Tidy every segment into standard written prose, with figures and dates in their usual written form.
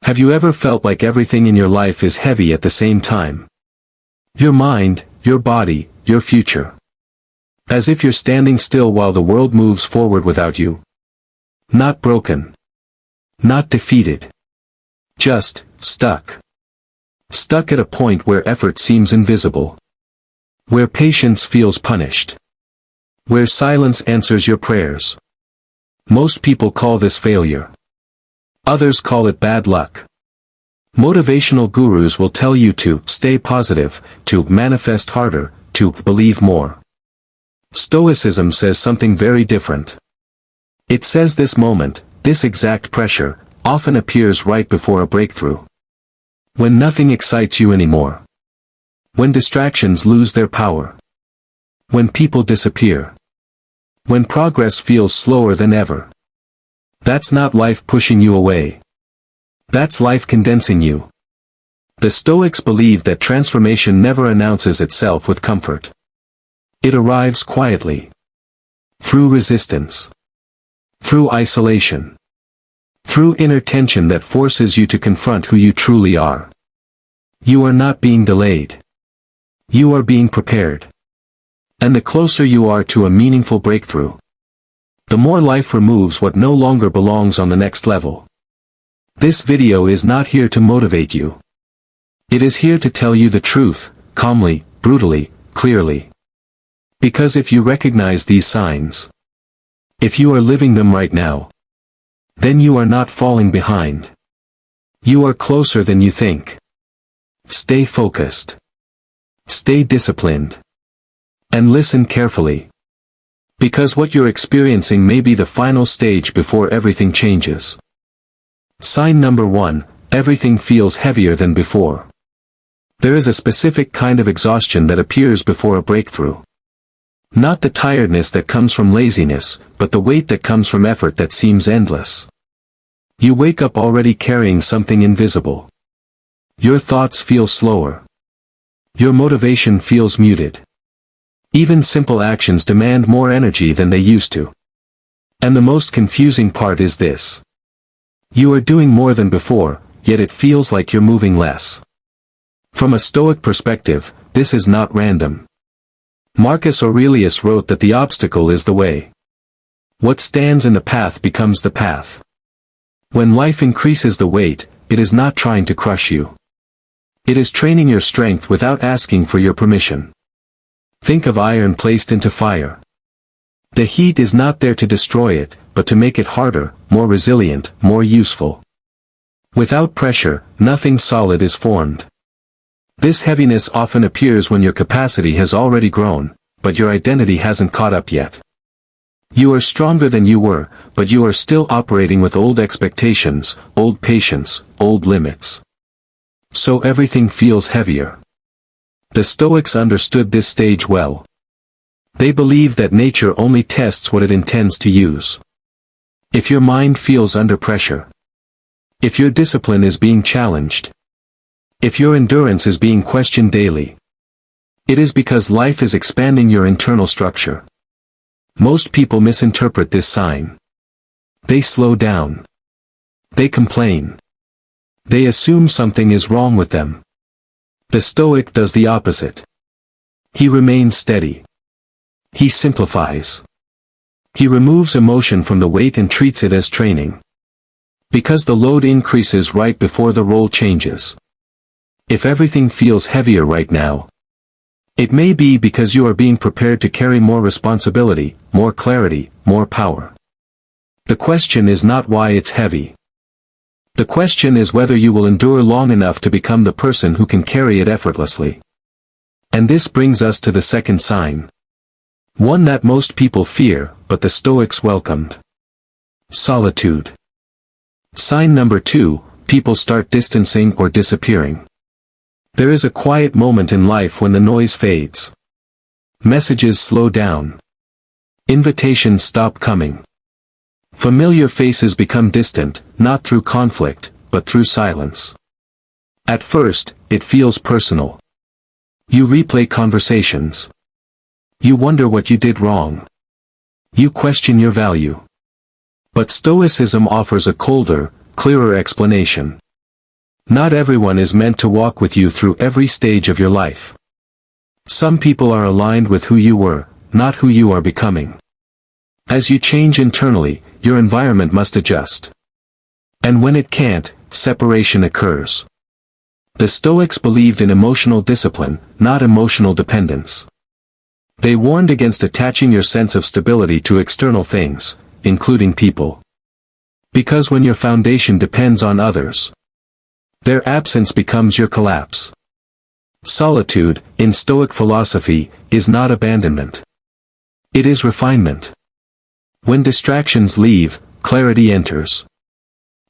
Have you ever felt like everything in your life is heavy at the same time? Your mind, your body, your future. As if you're standing still while the world moves forward without you. Not broken. Not defeated. Just, stuck. Stuck at a point where effort seems invisible. Where patience feels punished. Where silence answers your prayers. Most people call this failure. Others call it bad luck. Motivational gurus will tell you to stay positive, to manifest harder, to believe more. Stoicism says something very different. It says this moment, this exact pressure, often appears right before a breakthrough. When nothing excites you anymore. When distractions lose their power. When people disappear. When progress feels slower than ever. That's not life pushing you away. That's life condensing you. The Stoics believe that transformation never announces itself with comfort. It arrives quietly. Through resistance. Through isolation. Through inner tension that forces you to confront who you truly are. You are not being delayed. You are being prepared. And the closer you are to a meaningful breakthrough, the more life removes what no longer belongs on the next level. This video is not here to motivate you. It is here to tell you the truth, calmly, brutally, clearly. Because if you recognize these signs, if you are living them right now, then you are not falling behind. You are closer than you think. Stay focused. Stay disciplined. And listen carefully. Because what you're experiencing may be the final stage before everything changes. Sign number 1, everything feels heavier than before. There is a specific kind of exhaustion that appears before a breakthrough. Not the tiredness that comes from laziness, but the weight that comes from effort that seems endless. You wake up already carrying something invisible. Your thoughts feel slower. Your motivation feels muted. Even simple actions demand more energy than they used to. And the most confusing part is this. You are doing more than before, yet it feels like you're moving less. From a Stoic perspective, this is not random. Marcus Aurelius wrote that the obstacle is the way. What stands in the path becomes the path. When life increases the weight, it is not trying to crush you. It is training your strength without asking for your permission. Think of iron placed into fire. The heat is not there to destroy it, but to make it harder, more resilient, more useful. Without pressure, nothing solid is formed. This heaviness often appears when your capacity has already grown, but your identity hasn't caught up yet. You are stronger than you were, but you are still operating with old expectations, old patience, old limits. So everything feels heavier. The Stoics understood this stage well. They believe that nature only tests what it intends to use. If your mind feels under pressure, if your discipline is being challenged, if your endurance is being questioned daily, it is because life is expanding your internal structure. Most people misinterpret this sign. They slow down. They complain. They assume something is wrong with them. The Stoic does the opposite. He remains steady. He simplifies. He removes emotion from the weight and treats it as training. Because the load increases right before the role changes. If everything feels heavier right now, it may be because you are being prepared to carry more responsibility, more clarity, more power. The question is not why it's heavy. The question is whether you will endure long enough to become the person who can carry it effortlessly. And this brings us to the second sign. One that most people fear, but the Stoics welcomed. Solitude. Sign number 2, people start distancing or disappearing. There is a quiet moment in life when the noise fades. Messages slow down. Invitations stop coming. Familiar faces become distant, not through conflict, but through silence. At first, it feels personal. You replay conversations. You wonder what you did wrong. You question your value. But Stoicism offers a colder, clearer explanation. Not everyone is meant to walk with you through every stage of your life. Some people are aligned with who you were, not who you are becoming. As you change internally, your environment must adjust. And when it can't, separation occurs. The Stoics believed in emotional discipline, not emotional dependence. They warned against attaching your sense of stability to external things, including people. Because when your foundation depends on others, their absence becomes your collapse. Solitude, in Stoic philosophy, is not abandonment. It is refinement. When distractions leave, clarity enters.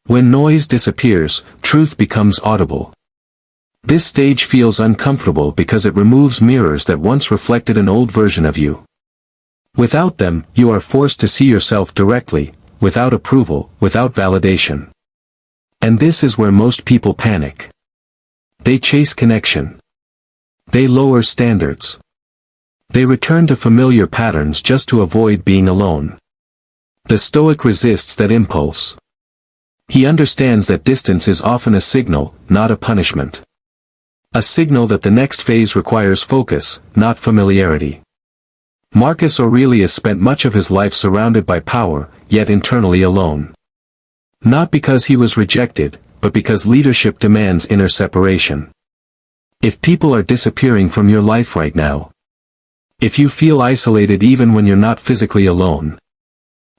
When noise disappears, truth becomes audible. This stage feels uncomfortable because it removes mirrors that once reflected an old version of you. Without them, you are forced to see yourself directly, without approval, without validation. And this is where most people panic. They chase connection. They lower standards. They return to familiar patterns just to avoid being alone. The Stoic resists that impulse. He understands that distance is often a signal, not a punishment. A signal that the next phase requires focus, not familiarity. Marcus Aurelius spent much of his life surrounded by power, yet internally alone. Not because he was rejected, but because leadership demands inner separation. If people are disappearing from your life right now, if you feel isolated even when you're not physically alone,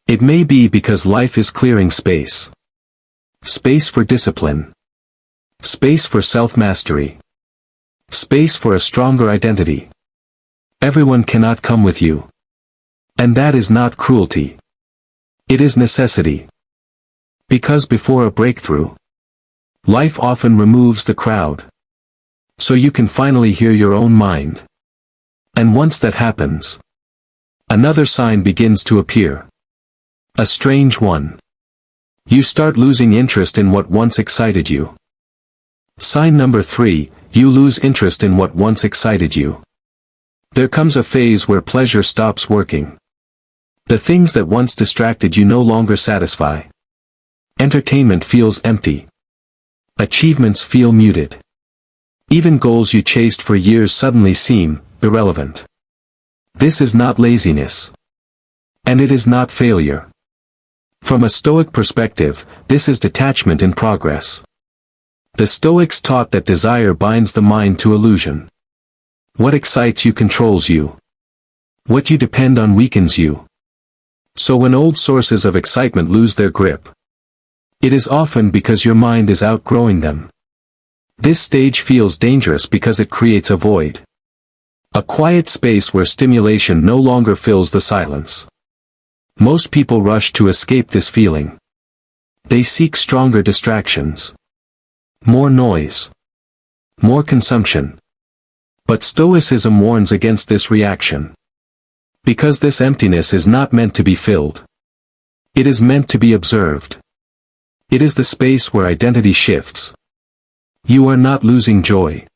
it may be because life is clearing space. Space for discipline. Space for self-mastery. Space for a stronger identity. Everyone cannot come with you. And that is not cruelty. It is necessity. Because before a breakthrough, life often removes the crowd. So you can finally hear your own mind. And once that happens, another sign begins to appear. A strange one. You start losing interest in what once excited you. Sign number 3, you lose interest in what once excited you. There comes a phase where pleasure stops working. The things that once distracted you no longer satisfy. Entertainment feels empty. Achievements feel muted. Even goals you chased for years suddenly seem irrelevant. This is not laziness. And it is not failure. From a Stoic perspective, this is detachment in progress. The Stoics taught that desire binds the mind to illusion. What excites you controls you. What you depend on weakens you. So when old sources of excitement lose their grip, it is often because your mind is outgrowing them. This stage feels dangerous because it creates a void. A quiet space where stimulation no longer fills the silence. Most people rush to escape this feeling. They seek stronger distractions. More noise. More consumption. But Stoicism warns against this reaction. Because this emptiness is not meant to be filled. It is meant to be observed. It is the space where identity shifts. You are not losing joy.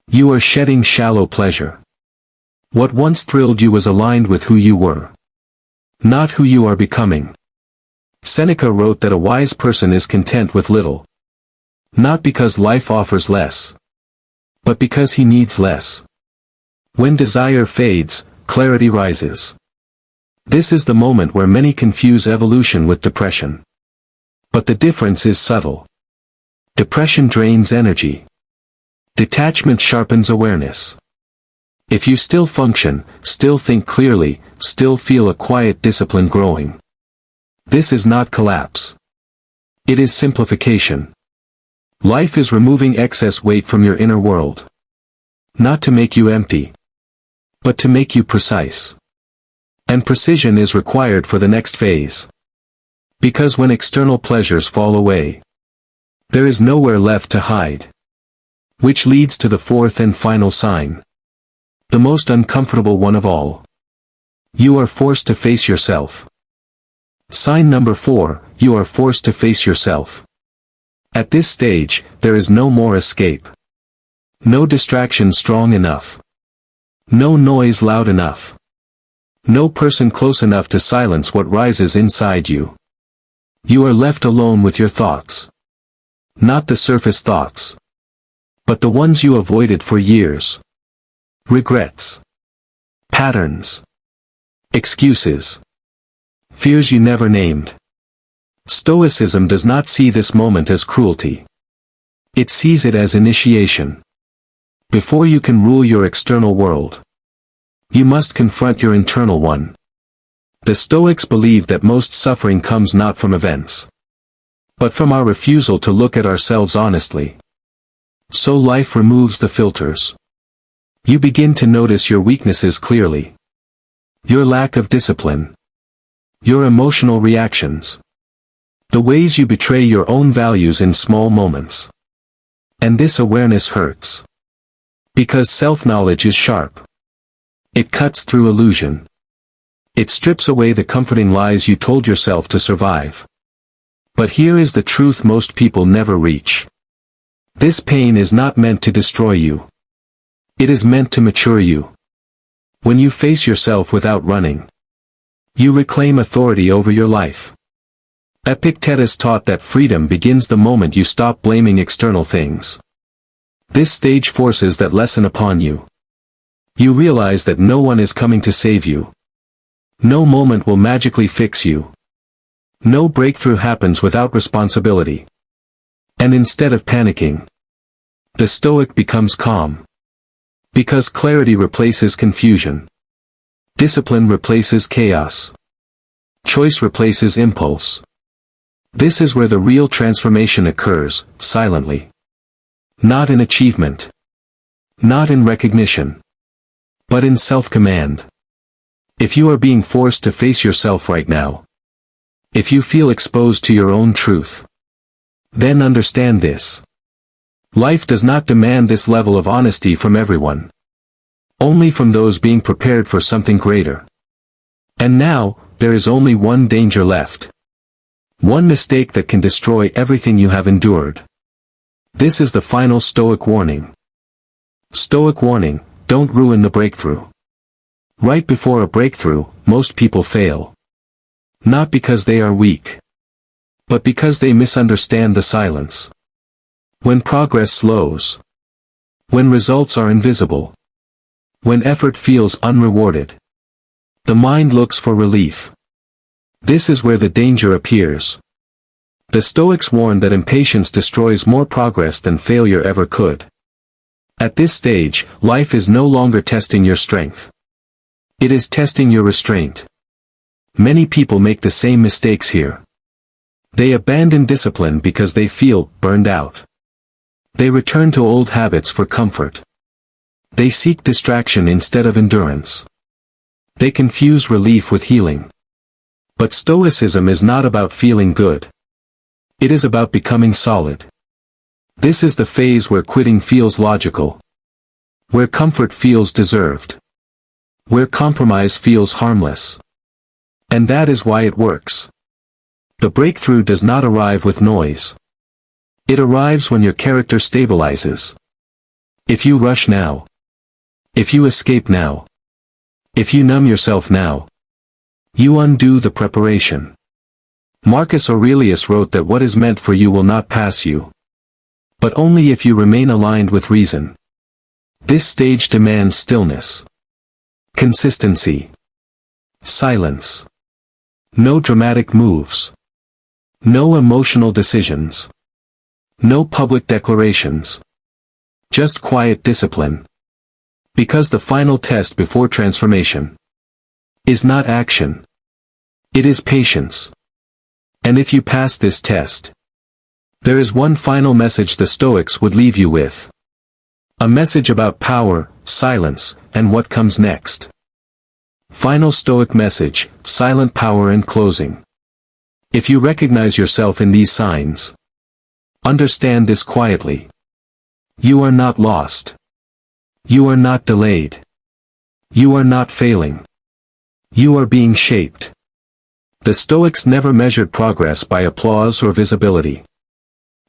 You are shedding shallow pleasure. What once thrilled you was aligned with who you were. Not who you are becoming. Seneca wrote that a wise person is content with little. Not because life offers less, but because he needs less. When desire fades, clarity rises. This is the moment where many confuse evolution with depression. But the difference is subtle. Depression drains energy. Detachment sharpens awareness. If you still function, still think clearly, still feel a quiet discipline growing. This is not collapse. It is simplification. Life is removing excess weight from your inner world. Not to make you empty, but to make you precise. And precision is required for the next phase. Because when external pleasures fall away, there is nowhere left to hide. Which leads to the fourth and final sign. The most uncomfortable one of all. You are forced to face yourself. Sign number 4, you are forced to face yourself. At this stage, there is no more escape. No distraction strong enough. No noise loud enough. No person close enough to silence what rises inside you. You are left alone with your thoughts. Not the surface thoughts, but the ones you avoided for years. Regrets. Patterns. Excuses. Fears you never named. Stoicism does not see this moment as cruelty. It sees it as initiation. Before you can rule your external world, you must confront your internal one. The Stoics believe that most suffering comes not from events, but from our refusal to look at ourselves honestly. So life removes the filters. You begin to notice your weaknesses clearly. Your lack of discipline. Your emotional reactions. The ways you betray your own values in small moments. And this awareness hurts. Because self-knowledge is sharp. It cuts through illusion. It strips away the comforting lies you told yourself to survive. But here is the truth most people never reach. This pain is not meant to destroy you. It is meant to mature you. When you face yourself without running, you reclaim authority over your life. Epictetus taught that freedom begins the moment you stop blaming external things. This stage forces that lesson upon you. You realize that no one is coming to save you. No moment will magically fix you. No breakthrough happens without responsibility. And instead of panicking, the Stoic becomes calm. Because clarity replaces confusion. Discipline replaces chaos. Choice replaces impulse. This is where the real transformation occurs, silently. Not in achievement. Not in recognition. But in self-command. If you are being forced to face yourself right now, if you feel exposed to your own truth, then understand this. Life does not demand this level of honesty from everyone. Only from those being prepared for something greater. And now, there is only one danger left. One mistake that can destroy everything you have endured. This is the final Stoic warning. Stoic warning, don't ruin the breakthrough. Right before a breakthrough, most people fail. Not because they are weak, but because they misunderstand the silence. When progress slows. When results are invisible. When effort feels unrewarded. The mind looks for relief. This is where the danger appears. The Stoics warn that impatience destroys more progress than failure ever could. At this stage, life is no longer testing your strength. It is testing your restraint. Many people make the same mistakes here. They abandon discipline because they feel burned out. They return to old habits for comfort. They seek distraction instead of endurance. They confuse relief with healing. But Stoicism is not about feeling good. It is about becoming solid. This is the phase where quitting feels logical. Where comfort feels deserved. Where compromise feels harmless. And that is why it works. The breakthrough does not arrive with noise. It arrives when your character stabilizes. If you rush now. If you escape now. If you numb yourself now. You undo the preparation. Marcus Aurelius wrote that what is meant for you will not pass you. But only if you remain aligned with reason. This stage demands stillness. Consistency. Silence. No dramatic moves. No emotional decisions. No public declarations. Just quiet discipline. Because the final test before transformation is not action. It is patience. And if you pass this test, there is one final message the Stoics would leave you with. A message about power, silence, and what comes next. Final Stoic message, silent power and closing. If you recognize yourself in these signs, understand this quietly. You are not lost. You are not delayed. You are not failing. You are being shaped. The Stoics never measured progress by applause or visibility.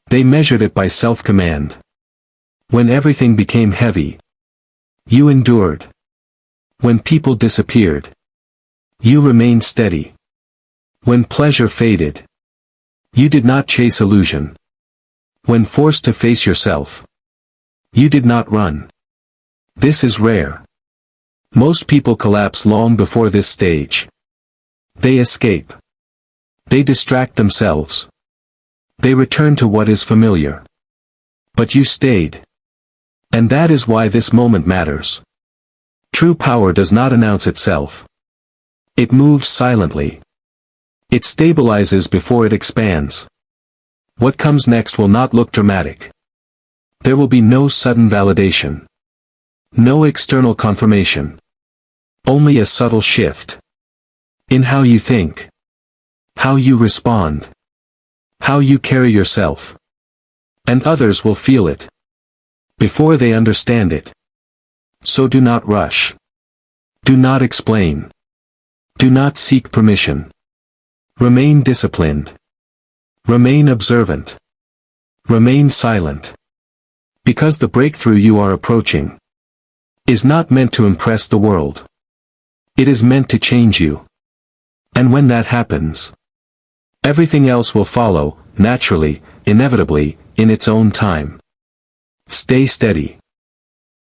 They measured it by self-command. When everything became heavy, you endured. When people disappeared, you remained steady. When pleasure faded, you did not chase illusion. When forced to face yourself, you did not run. This is rare. Most people collapse long before this stage. They escape. They distract themselves. They return to what is familiar. But you stayed. And that is why this moment matters. True power does not announce itself. It moves silently. It stabilizes before it expands. What comes next will not look dramatic. There will be no sudden validation. No external confirmation. Only a subtle shift. In how you think. How you respond. How you carry yourself. And others will feel it. Before they understand it. So do not rush. Do not explain. Do not seek permission. Remain disciplined. Remain observant. Remain silent. Because the breakthrough you are approaching is not meant to impress the world. It is meant to change you. And when that happens, everything else will follow, naturally, inevitably, in its own time. Stay steady.